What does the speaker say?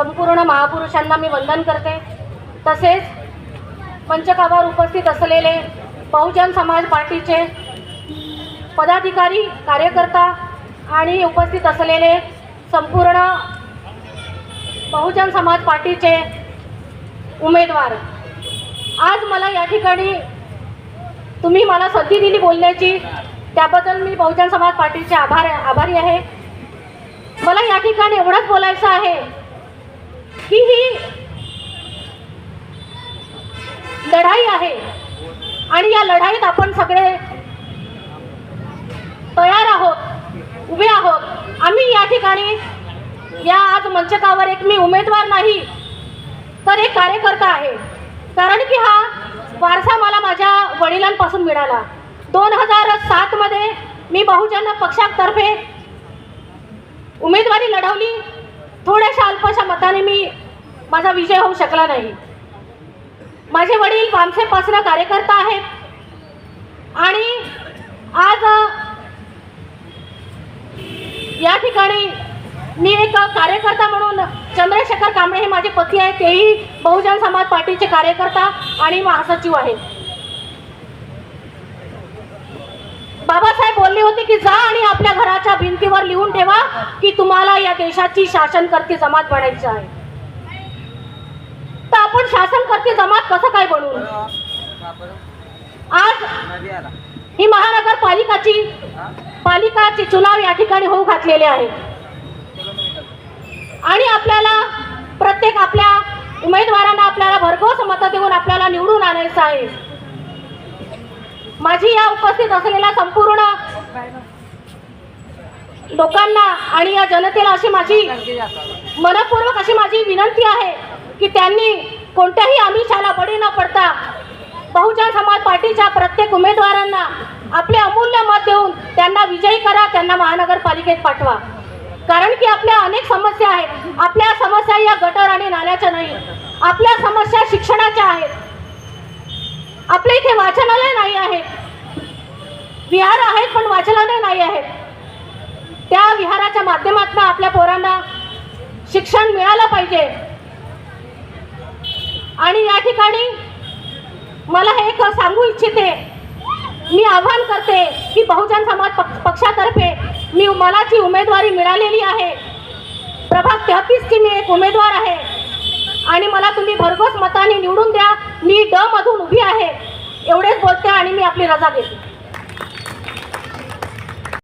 संपूर्ण महापुरुषांना मी वंदन करते। तसेच मंचकावर उपस्थित असलेले बहुजन समाज पार्टीचे पदाधिकारी, कार्यकर्ता आणि उपस्थित असलेले संपूर्ण बहुजन समाज पार्टीचे उमेदवार, आज मला या ठिकाणी तुम्ही मला संधी दिली बोलण्याची, त्याबद्दल मी बहुजन समाज पार्टीचे आभारी आहे। मला या ठिकाणी एवढंच बोलायचं आहे की ही लढाई आहे आणि या लढाईत आपण सगळे तयार आहोत, उभे आहोत। आम्ही या ठिकाणी या आज मंचकावर एक मी उमेदवार नाही तर एक कार्यकर्ता आहे, कारण की हा वारसा मला माझ्या वडिलांपासून मिळाला। 2007 मध्ये मी बहुजन पक्षातर्फे उमेदवारी लढवली। थोड्याशा अल्पशा मताने माझा विजय होऊ शकला नाही। माझे वडील वामसेपासून कार्यकर्ता आहेत आणि आज या ठिकाणी मी एक कार्यकर्ता म्हणून, चंद्रशेखर कांबळे हे माझे पती आहेत, तेही बहुजन समाज पार्टीचे कार्यकर्ता आणि महासचिव आहेत। बाबासाहेब बोलले होते की जा आणि आपल्या घराच्या भिंतीवर लिहून ठेवा की तुम्हाला या देशाची शासनकर्ती जमात बनायची आहे। तर आपण शासनकर्ती जमात कसं काय बनवू? आज ही पालिकाची चुनाव या ठिकाणी होऊ घातलेले आहेत आणि आपल्याला प्रत्येक आपल्या उमेदवारांना आपल्याला भरघोस मतं देऊन आपल्याला निवडून आणायचं आहे। माझी या उपस्थित असलेल्या संपूर्ण लोकांना आणि या जनतेला अशी माझी मनपूर्वक अशी माझी विनंती आहे की त्यांनी कोणत्याही आमिषाला बळी न पडता बहुजन समाज पार्टीच्या प्रत्येक उमेदवारांना आपले अमूल्य मत देऊन त्यांना विजयी करा, त्यांना महानगरपालिकेत पाठवा। कारण की आपल्या अनेक समस्या आहेत। आपल्या समस्या या गटर आणि नाल्याच्या नाही, आपल्या समस्या शिक्षणाच्या आहेत। आपल्या इथे वाचनालय नाही आहे, विहार आहेत पण वाचनालय नाही आहेत। त्या विहाराच्या माध्यमातून आपल्या पोरांना शिक्षण मिळालं पाहिजे। आणि या ठिकाणी मला हे एक सांगू इच्छिते, मी आवाहन करते की बहुजन समाज पक्षातर्फे मला जी उमेदवारी मिळालेली आहे, प्रभाग 33 ची मी एक उमेदवार आहे आणि मला तुम्ही भरघोस मताने निवडून द्या। मी ड मधून उभी आहे। एवढेच बोलते आणि मी आपली रजा घेते।